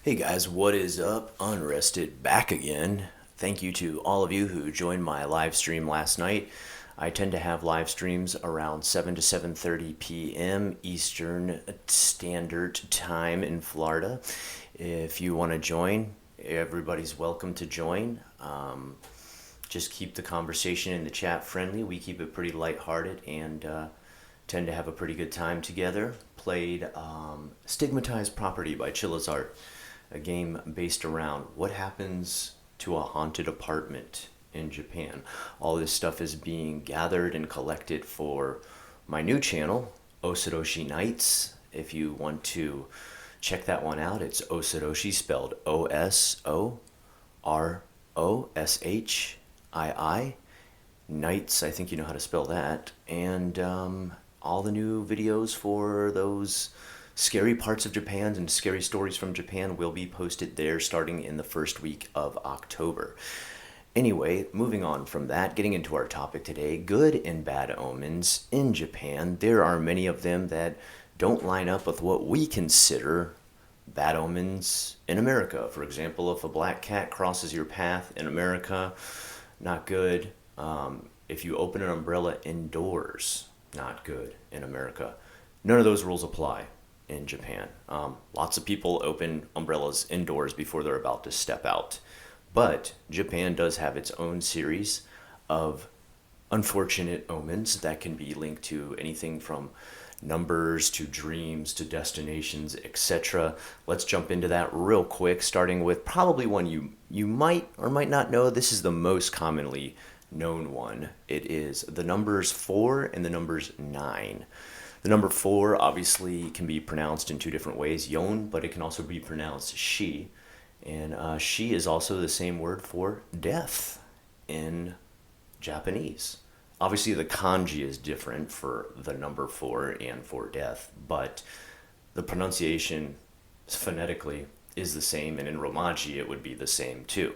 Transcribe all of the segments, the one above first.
Hey guys, what is up? Unrested back again. Thank you to all of you who joined my live stream last night. I tend to have live streams around 7 to 7:30 p.m. Eastern Standard Time in Florida. If you want to join, everybody's welcome to join. Just keep the conversation in the chat friendly. We keep it pretty lighthearted and tend to have a pretty good time together. Played Stigmatized Property by Chillazart, a game based around what happens to a haunted apartment in Japan. All this stuff is being gathered and collected for my new channel, Osoroshi Nights. If you want to check that one out, it's Osoroshi, spelled Osoroshii. Nights, I think you know how to spell that. And all the new videos for those scary parts of Japan and scary stories from Japan will be posted there starting in the first week of October. Anyway, moving on from that, getting into our topic today, good and bad omens in Japan. There are many of them that don't line up with what we consider bad omens in America. For example, if a black cat crosses your path in America, not good. If you open an umbrella indoors, not good in America. None of those rules apply in Japan. Lots of people open umbrellas indoors before they're about to step out. But Japan does have its own series of unfortunate omens that can be linked to anything from numbers to dreams to destinations, etc. Let's jump into that real quick, starting with probably one you might or might not know. This is the most commonly known one. It is the numbers 4 and the numbers 9. The number 4 obviously can be pronounced in two different ways, yon, but it can also be pronounced shi. And shi is also the same word for death in Japanese. Obviously, the kanji is different for the number 4 and for death, but the pronunciation phonetically is the same, and in Romaji it would be the same too.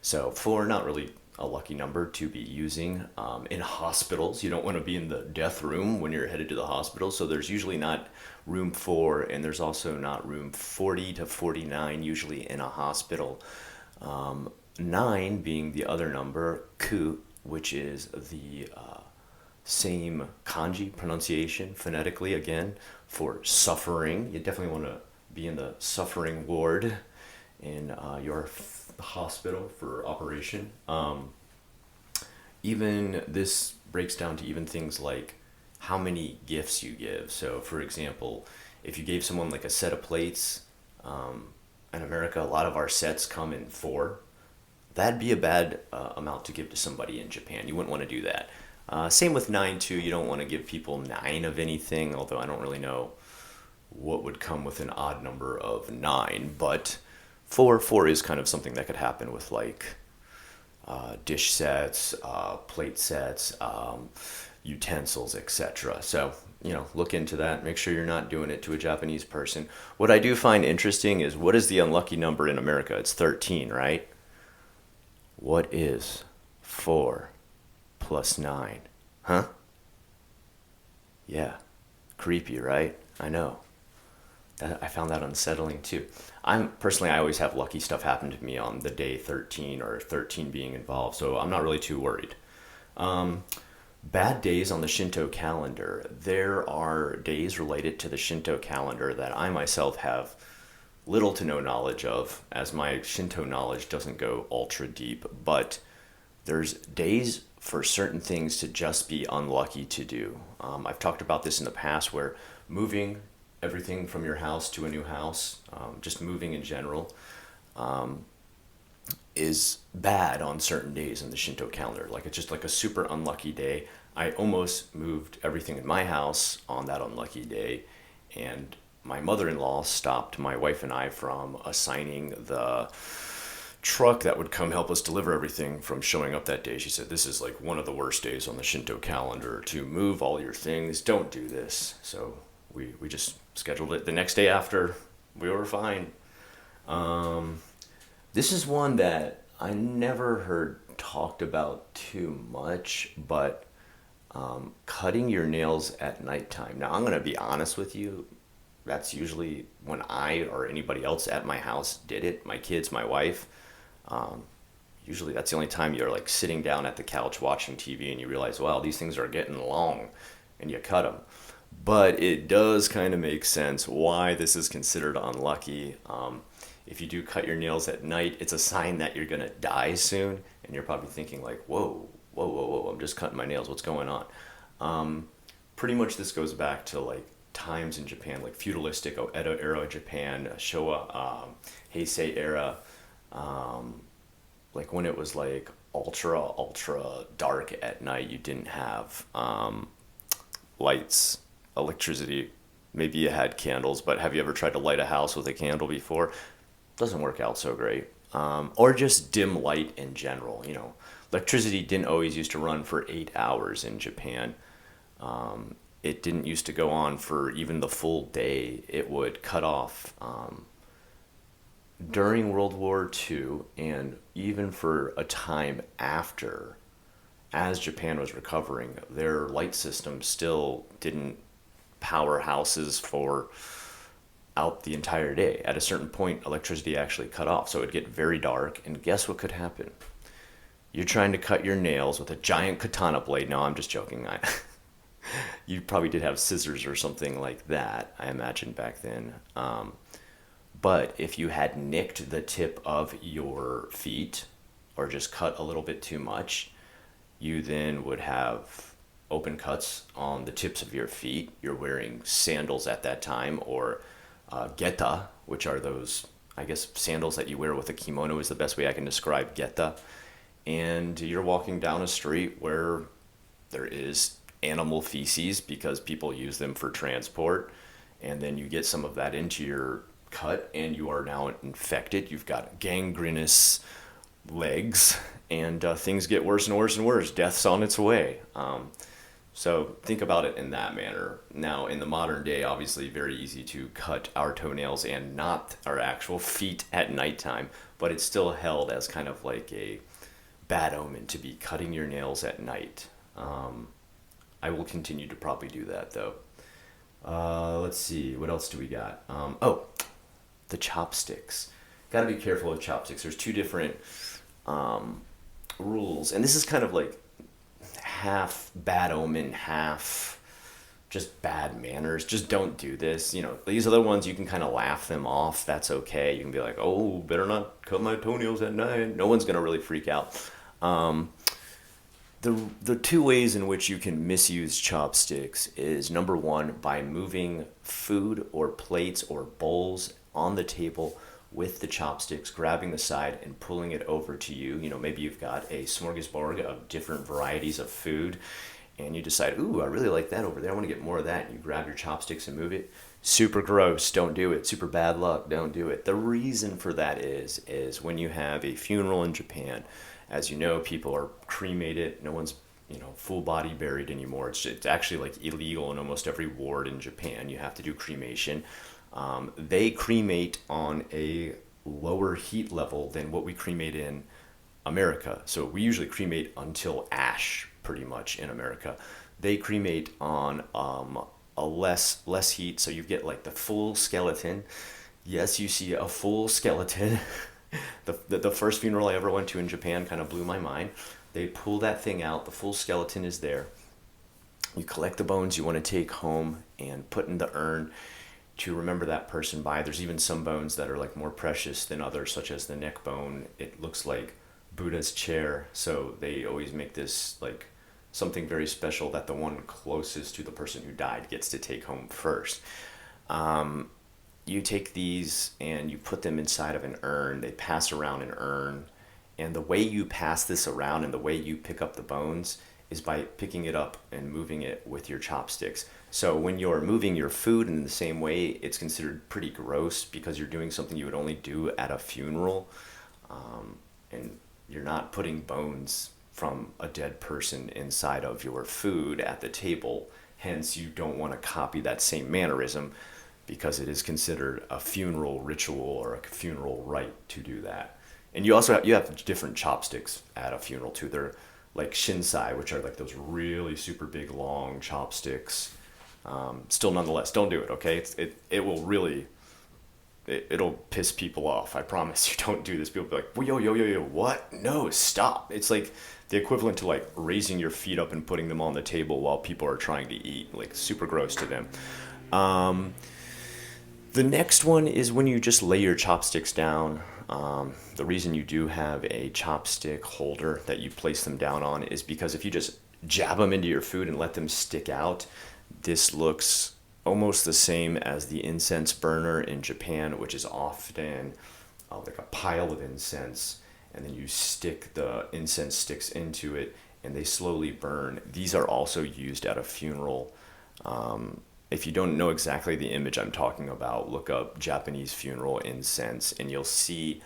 So 4, not really a lucky number to be using in hospitals. You don't want to be in the death room when you're headed to the hospital, so there's usually not room 4, and there's also not room 40 to 49 usually in a hospital. 9 being the other number, ku, which is the same kanji pronunciation phonetically again for suffering. You definitely want to be in the suffering ward in your hospital for operation. Even this breaks down to even things like how many gifts you give. So, for example, if you gave someone like a set of plates, in America, a lot of our sets come in 4. That'd be a bad amount to give to somebody in Japan. You wouldn't want to do that. Same with 9 too. You don't want to give people 9 of anything, although I don't really know what would come with an odd number of 9, but 4 is kind of something that could happen with like dish sets, plate sets, utensils, etc. So, look into that. Make sure you're not doing it to a Japanese person. What I do find interesting is, what is the unlucky number in America? It's 13, right? What is 4 plus 9? Huh? Yeah. Creepy, right? I know. I found that unsettling too. I always have lucky stuff happen to me on the day 13 or 13 being involved, so I'm not really too worried. Bad days on the Shinto calendar. There are days related to the Shinto calendar that I myself have little to no knowledge of, as my Shinto knowledge doesn't go ultra deep, but there's days for certain things to just be unlucky to do. I've talked about this in the past, where moving everything from your house to a new house, just moving in general, is bad on certain days in the Shinto calendar. Like, it's just like a super unlucky day. I almost moved everything in my house on that unlucky day, and my mother-in-law stopped my wife and I from assigning the truck that would come help us deliver everything from showing up that day. She said, "This is like one of the worst days on the Shinto calendar to move all your things. Don't do this." So we just scheduled it the next day after. We were fine. This is one that I never heard talked about too much, but cutting your nails at nighttime. Now, I'm going to be honest with you. That's usually when I or anybody else at my house did it. My kids, my wife. Um, Usually that's the only time you're like sitting down at the couch watching TV and you realize, wow, these things are getting long, and you cut them. But it does kind of make sense why this is considered unlucky. If you do cut your nails at night, it's a sign that you're gonna die soon, and you're probably thinking like, whoa, whoa, whoa, whoa, I'm just cutting my nails. What's going on? Pretty much this goes back to like times in Japan, like feudalistic Edo era Japan, Showa, Heisei era, like when it was like ultra dark at night. You didn't have lights, electricity. Maybe you had candles, but have you ever tried to light a house with a candle before? Doesn't work out so great. Or just dim light in general. Electricity didn't always used to run for 8 hours in Japan. It didn't used to go on for even the full day. It would cut off during World War II, and even for a time after, as Japan was recovering, their light system still didn't power houses for out the entire day. At a certain point, electricity actually cut off, so it'd get very dark, and guess what could happen? You're trying to cut your nails with a giant katana blade. No, I'm just joking. You probably did have scissors or something like that, I imagine, back then. But if you had nicked the tip of your feet or just cut a little bit too much, you then would have open cuts on the tips of your feet. You're wearing sandals at that time, or geta, which are those, I guess, sandals that you wear with a kimono is the best way I can describe geta. And you're walking down a street where there is animal feces because people use them for transport. And then you get some of that into your cut and you are now infected. You've got gangrenous legs, and things get worse and worse and worse. Death's on its way. So think about it in that manner. Now, in the modern day, obviously very easy to cut our toenails and not our actual feet at nighttime, but it's still held as kind of like a bad omen to be cutting your nails at night. I will continue to probably do that though. Let's see, what else do we got? The chopsticks. Got to be careful with chopsticks. There's two different rules, and this is kind of like half bad omen, half just bad manners. Just don't do this. These other ones you can kind of laugh them off. That's okay. You can be like, oh, better not cut my toenails at night. No one's gonna really freak out. The two ways in which you can misuse chopsticks is, number one, by moving food or plates or bowls on the table with the chopsticks, grabbing the side and pulling it over to you. Maybe you've got a smorgasbord of different varieties of food and you decide, ooh, I really like that over there. I want to get more of that. And you grab your chopsticks and move it. Super gross. Don't do it. Super bad luck. Don't do it. The reason for that is when you have a funeral in Japan, as you know, people are cremated. No one's, full body buried anymore. It's actually like illegal in almost every ward in Japan. You have to do cremation. They cremate on a lower heat level than what we cremate in America. So we usually cremate until ash, pretty much, in America. They cremate on a less heat, so you get like the full skeleton. Yes, you see a full skeleton. The first funeral I ever went to in Japan kind of blew my mind. They pull that thing out, the full skeleton is there. You collect the bones you want to take home and put in the urn to remember that person by. There's even some bones that are like more precious than others, such as the neck bone. It looks like Buddha's chair, so they always make this like something very special that the one closest to the person who died gets to take home first. You take these and you put them inside of an urn. They pass around an urn, and the way you pass this around and the way you pick up the bones is by picking it up and moving it with your chopsticks. So when you're moving your food in the same way, it's considered pretty gross because you're doing something you would only do at a funeral, and you're not putting bones from a dead person inside of your food at the table. Hence, you don't want to copy that same mannerism because it is considered a funeral ritual or a funeral rite to do that. And you also have different chopsticks at a funeral too. They're like shinsai, which are like those really super big long chopsticks. Still, nonetheless, don't do it. Okay, it will really it'll piss people off. I promise you, don't do this. People will be like, well, yo, what? No, stop. It's like the equivalent to like raising your feet up and putting them on the table while people are trying to eat. Like super gross to them. The next one is when you just lay your chopsticks down. The reason you do have a chopstick holder that you place them down on is because if you just jab them into your food and let them stick out, this looks almost the same as the incense burner in Japan, which is often like a pile of incense, and then you stick the incense sticks into it and they slowly burn. These are also used at a funeral. If you don't know exactly the image I'm talking about, look up Japanese funeral incense and you'll see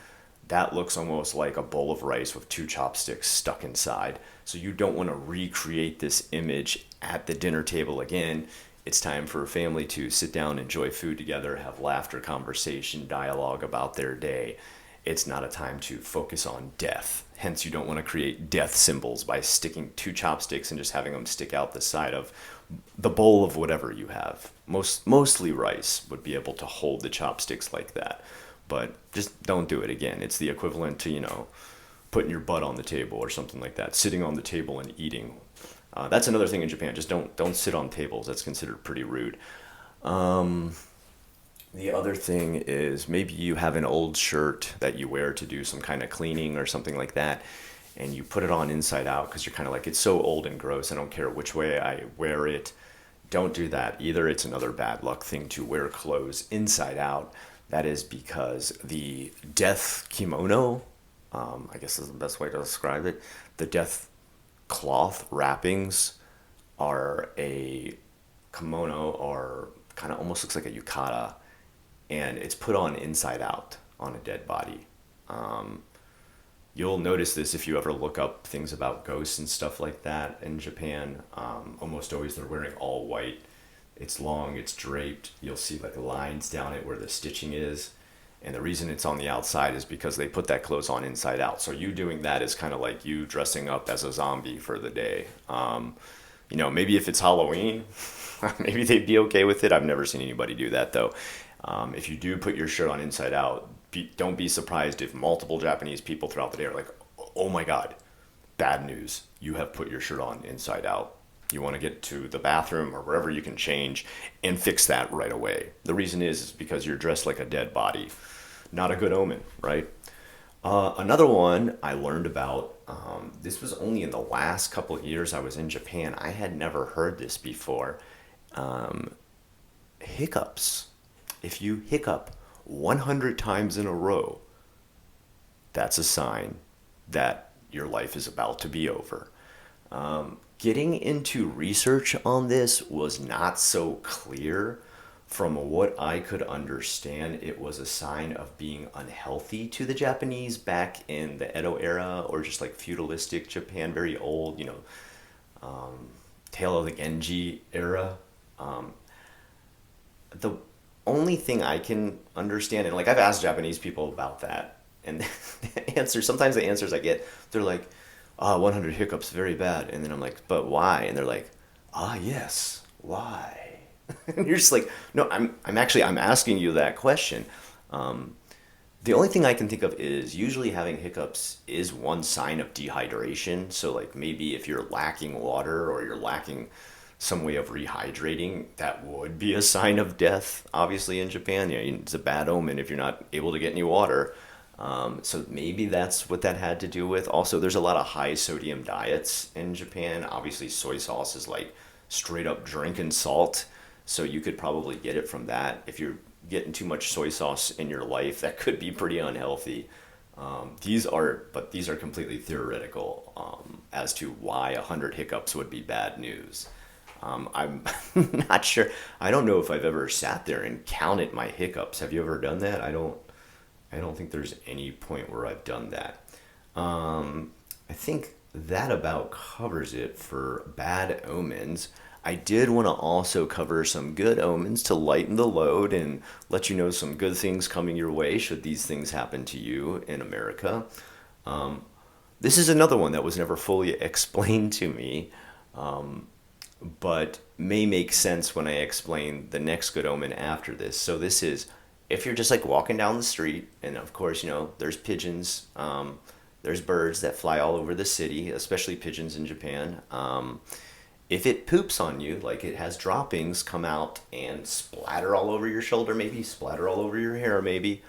that looks almost like a bowl of rice with two chopsticks stuck inside. So you don't want to recreate this image at the dinner table again. It's time for a family to sit down, enjoy food together, have laughter, conversation, dialogue about their day. It's not a time to focus on death. Hence, you don't want to create death symbols by sticking two chopsticks and just having them stick out the side of the bowl of whatever you have. Mostly rice would be able to hold the chopsticks like that. But just don't do it again. It's the equivalent to, putting your butt on the table or something like that, sitting on the table and eating. That's another thing in Japan. Just don't sit on tables. That's considered pretty rude. The other thing is maybe you have an old shirt that you wear to do some kind of cleaning or something like that, and you put it on inside out because you're kind of like, it's so old and gross. I don't care which way I wear it. Don't do that either. It's another bad luck thing to wear clothes inside out. That is because the death kimono, I guess is the best way to describe it, the death cloth wrappings are a kimono, or kind of almost looks like a yukata, and it's put on inside out on a dead body. You'll notice this if you ever look up things about ghosts and stuff like that in Japan. Almost always they're wearing all white. It's long, it's draped. You'll see like lines down it where the stitching is. And the reason it's on the outside is because they put that clothes on inside out. So you doing that is kind of like you dressing up as a zombie for the day. Maybe if it's Halloween, maybe they'd be okay with it. I've never seen anybody do that though. If you do put your shirt on inside out, don't be surprised if multiple Japanese people throughout the day are like, oh my God, bad news. You have put your shirt on inside out. You want to get to the bathroom or wherever you can change and fix that right away. The reason is because you're dressed like a dead body. Not a good omen, right? Another one I learned about, this was only in the last couple of years I was in Japan. I had never heard this before. Hiccups. If you hiccup 100 times in a row, that's a sign that your life is about to be over. Getting into research on this was not so clear. From what I could understand, it was a sign of being unhealthy to the Japanese back in the Edo era, or just like feudalistic Japan, very old, Tale of the Genji era. The only thing I can understand, and like I've asked Japanese people about that, and sometimes the answers I get, they're like, 100 hiccups, very bad. And then I'm like, but why? And they're like, yes, why? And you're just like, no, I'm asking you that question. The only thing I can think of is usually having hiccups is one sign of dehydration. So like maybe if you're lacking water or you're lacking some way of rehydrating, that would be a sign of death. Obviously in Japan, it's a bad omen if you're not able to get any water. So maybe that's what that had to do with. Also, there's a lot of high sodium diets in Japan. Obviously, soy sauce is like straight up drinking salt. So you could probably get it from that. If you're getting too much soy sauce in your life, that could be pretty unhealthy. These are completely theoretical as to why 100 hiccups would be bad news. I'm not sure. I don't know if I've ever sat there and counted my hiccups. Have you ever done that? I don't think there's any point where I've done that. I think that about covers it for bad omens. I did want to also cover some good omens to lighten the load and let you know some good things coming your way should these things happen to you in America. This is another one that was never fully explained to me. but may make sense when I explain the next good omen after this. So this is if you're just like walking down the street, and of course, there's pigeons, there's birds that fly all over the city, especially pigeons in Japan. If it poops on you, like it has droppings come out and splatter all over your shoulder, maybe splatter all over your hair, maybe,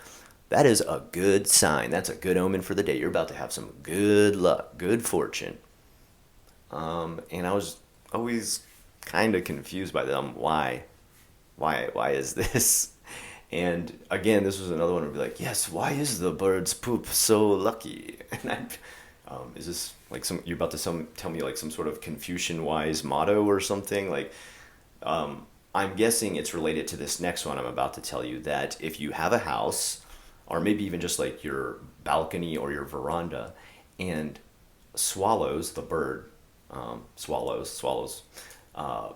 that is a good sign. That's a good omen for the day. You're about to have some good luck, good fortune. And I was always kind of confused by them. Why is this? And again, this was another one would be like, yes, why is the bird's poop so lucky? And is this like you're about to tell me like some sort of Confucian wise motto or something? Like, I'm guessing it's related to this next one I'm about to tell you, that if you have a house, or maybe even just like your balcony or your veranda, and swallows, the bird, swallows,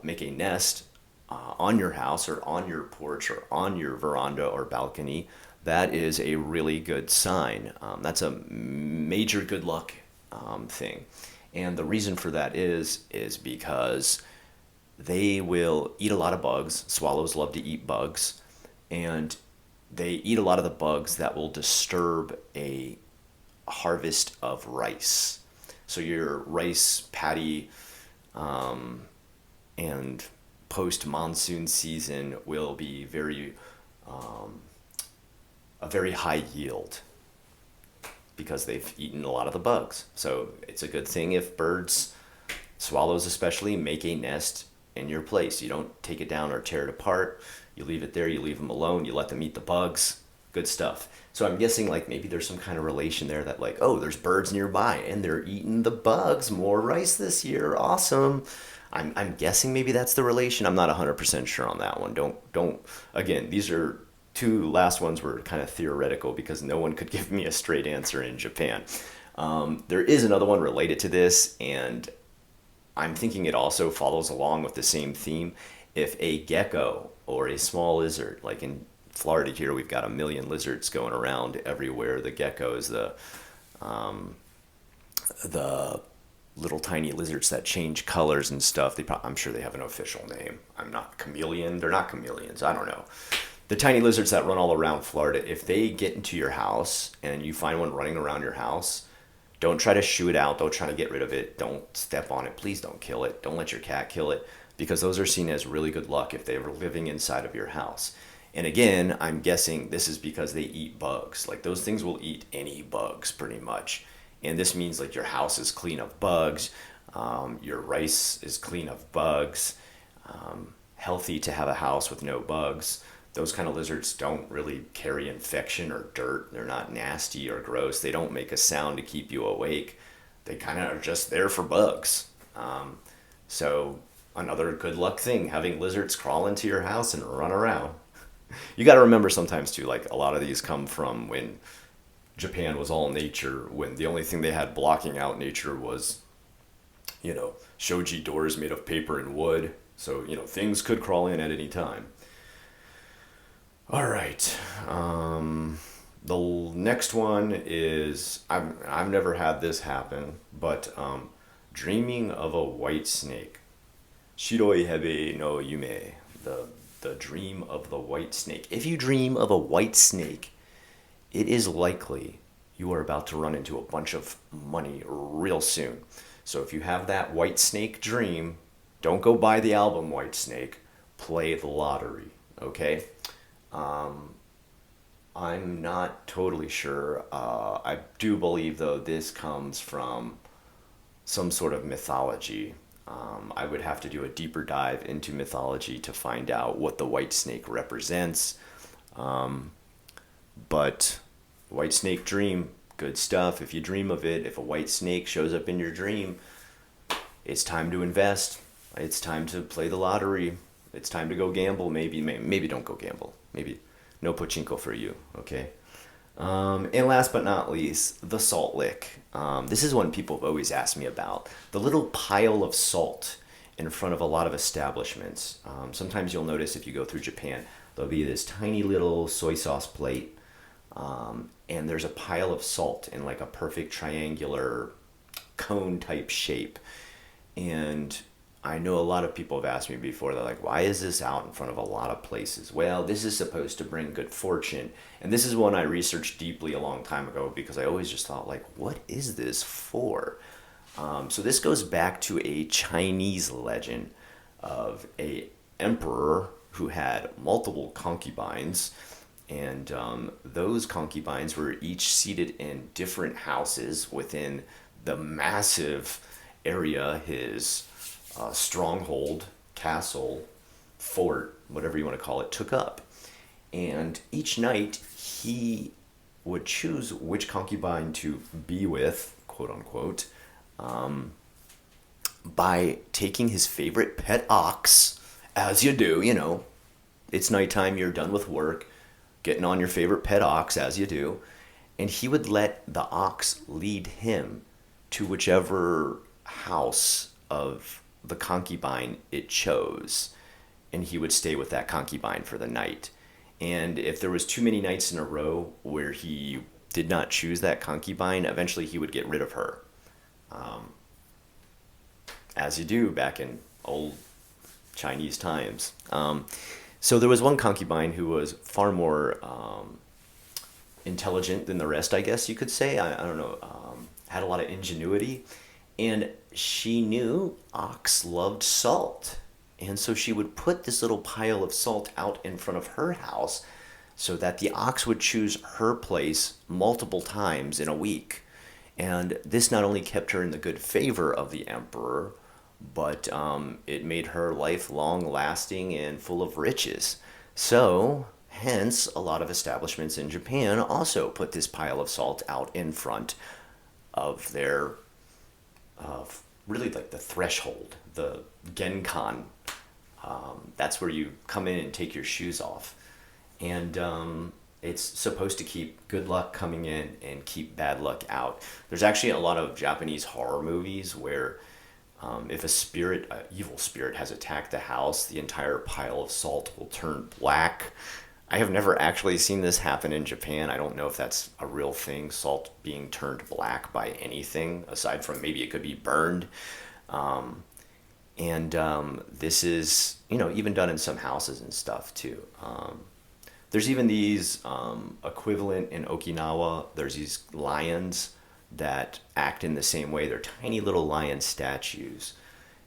make a nest on your house or on your porch or on your veranda or balcony, that is a really good sign. That's a major good luck thing. And the reason for that is because they will eat a lot of bugs. Swallows love to eat bugs, and they eat a lot of the bugs that will disturb a harvest of rice. So your rice paddy and post monsoon season will be a very high yield because they've eaten a lot of the bugs. So it's a good thing if birds, swallows especially, make a nest in your place. You don't take it down or tear it apart. You leave it there, you leave them alone, you let them eat the bugs. Good stuff. So I'm guessing like maybe there's some kind of relation there that like, oh, there's birds nearby and they're eating the bugs. More rice this year. Awesome. I'm guessing maybe that's the relation. I'm not 100% sure on that one. Don't again, these are two last ones were kind of theoretical because no one could give me a straight answer in Japan. There is another one related to this, and I'm thinking it also follows along with the same theme. If a gecko or a small lizard, like in Florida here, we've got a million lizards going around everywhere. The gecko is the little tiny lizards that change colors and stuff. I'm sure they have an official name. I'm not chameleon. They're not chameleons. I don't know. The tiny lizards that run all around Florida, if they get into your house and you find one running around your house, don't try to shoo it out. Don't try to get rid of it. Don't step on it. Please don't kill it. Don't let your cat kill it, because those are seen as really good luck if they were living inside of your house. And again, I'm guessing this is because they eat bugs. Like those things will eat any bugs pretty much. And this means like your house is clean of bugs. Your rice is clean of bugs. Healthy to have a house with no bugs. Those kind of lizards don't really carry infection or dirt. They're not nasty or gross. They don't make a sound to keep you awake. They kind of are just there for bugs. So another good luck thing, having lizards crawl into your house and run around. You got to remember sometimes too, like a lot of these come from when Japan was all nature, when the only thing they had blocking out nature was, shoji doors made of paper and wood. So, things could crawl in at any time. All right. The next one is, I've never had this happen, but dreaming of a white snake. Shiroi hebe no yume. The dream of the white snake. If you dream of a white snake, it is likely you are about to run into a bunch of money real soon. So if you have that white snake dream, don't go buy the album White Snake. Play the lottery, okay? I'm not totally sure. I do believe, though, this comes from some sort of mythology. I would have to do a deeper dive into mythology to find out what the white snake represents. But white snake dream, good stuff. If you dream of it, if a white snake shows up in your dream, it's time to invest. It's time to play the lottery. It's time to go gamble. Maybe don't go gamble. Maybe no pachinko for you, okay? And last but not least, the salt lick. This is one people have always asked me about. The little pile of salt in front of a lot of establishments. Sometimes you'll notice if you go through Japan, there'll be this tiny little soy sauce plate, and there's a pile of salt in like a perfect triangular cone type shape. And I know a lot of people have asked me before, they're like, why is this out in front of a lot of places? Well, this is supposed to bring good fortune. And this is one I researched deeply a long time ago because I always just thought, like, what is this for? So this goes back to a Chinese legend of a emperor who had multiple concubines, and those concubines were each seated in different houses within the massive area his stronghold, castle, fort, whatever you want to call it, took up. And each night he would choose which concubine to be with, quote unquote, by taking his favorite pet ox, as you do, it's nighttime, you're done with work, getting on your favorite pet ox, as you do, and he would let the ox lead him to whichever house of the concubine it chose, and he would stay with that concubine for the night. And if there was too many nights in a row where he did not choose that concubine, eventually he would get rid of her, as you do back in old Chinese times. So there was one concubine who was far more intelligent than the rest, I guess you could say. I don't know, had a lot of ingenuity. And she knew ox loved salt. And so she would put this little pile of salt out in front of her house so that the ox would choose her place multiple times in a week. And this not only kept her in the good favor of the emperor, but it made her life long lasting and full of riches. So, hence, a lot of establishments in Japan also put this pile of salt out in front of their, really like the threshold, the genkan. That's where you come in and take your shoes off. And it's supposed to keep good luck coming in and keep bad luck out. There's actually a lot of Japanese horror movies where if a evil spirit has attacked the house, the entire pile of salt will turn black. I have never actually seen this happen in Japan. I don't know if that's a real thing, salt being turned black by anything, aside from maybe it could be burned. And this is, even done in some houses and stuff too. There's even these equivalent in Okinawa, there's these lions that act in the same way. They're tiny little lion statues,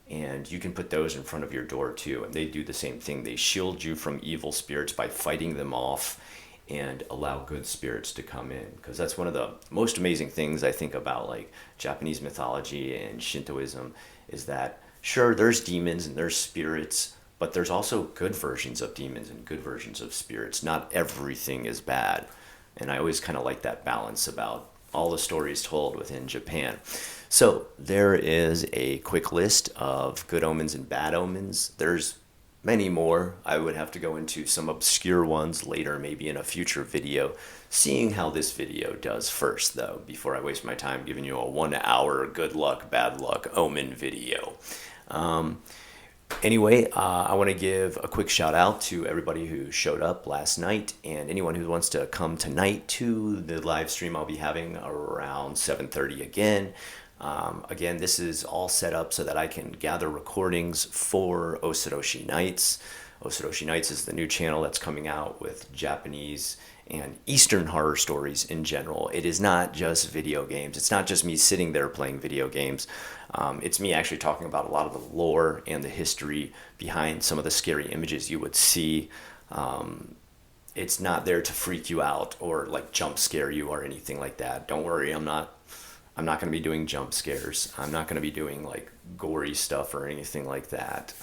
and you can put those in front of your door too, and they do the same thing. They shield you from evil spirits by fighting them off and allow good spirits to come in, because that's one of the most amazing things I think about like Japanese mythology and Shintoism is that sure, there's demons and there's spirits, but there's also good versions of demons and good versions of spirits. Not everything is bad, and I always kind of like that balance about all the stories told within Japan. So there is a quick list of good omens and bad omens. There's many more. I would have to go into some obscure ones later, maybe in a future video, seeing how this video does first, though, before I waste my time giving you a 1 hour good luck, bad luck omen video. Anyway, I want to give a quick shout out to everybody who showed up last night and anyone who wants to come tonight to the live stream I'll be having around 7:30 again. Again, this is all set up so that I can gather recordings for Osiroshi Nights. Osiroshi Nights is the new channel that's coming out with Japanese and Eastern horror stories in general. It is not just video games. It's not just me sitting there playing video games. It's me actually talking about a lot of the lore and the history behind some of the scary images you would see. It's not there to freak you out or like jump scare you or anything like that. Don't worry, I'm not going to be doing jump scares. I'm not going to be doing like gory stuff or anything like that.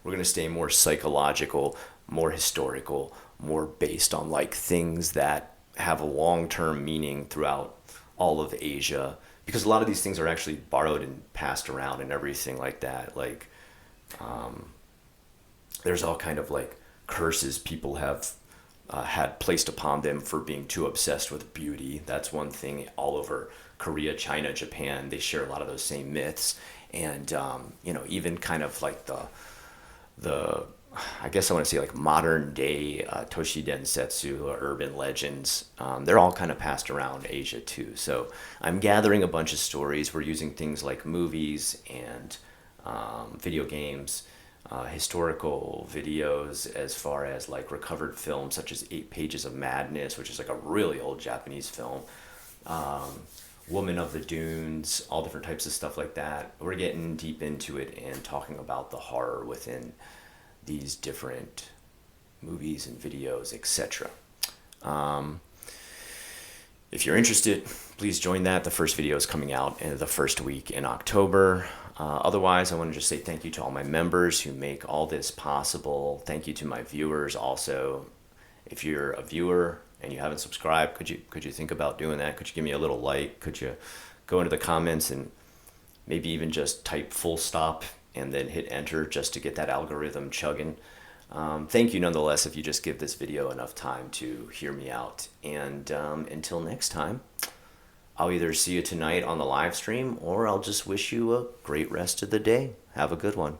We're going to stay more psychological, more historical, more based on like things that have a long-term meaning throughout all of Asia, because a lot of these things are actually borrowed and passed around and everything like that. Like there's all kind of like curses people have had placed upon them for being too obsessed with beauty. That's one thing all over Korea, China, Japan. They share a lot of those same myths. And even kind of like the I guess I want to say like modern day Toshi Densetsu or urban legends. They're all kind of passed around Asia too. So I'm gathering a bunch of stories. We're using things like movies and video games, historical videos as far as like recovered films such as 8 Pages of Madness, which is like a really old Japanese film, Woman of the Dunes, all different types of stuff like that. We're getting deep into it and talking about the horror within these different movies and videos, etc. If you're interested, please join that. The first video is coming out in the first week in October. Otherwise, I want to just say thank you to all my members who make all this possible. Thank you to my viewers also. If you're a viewer and you haven't subscribed, could you think about doing that? Could you give me a little like? Could you go into the comments and maybe even just type full stop and then hit enter just to get that algorithm chugging? Thank you nonetheless if you just give this video enough time to hear me out. And until next time, I'll either see you tonight on the live stream or I'll just wish you a great rest of the day. Have a good one.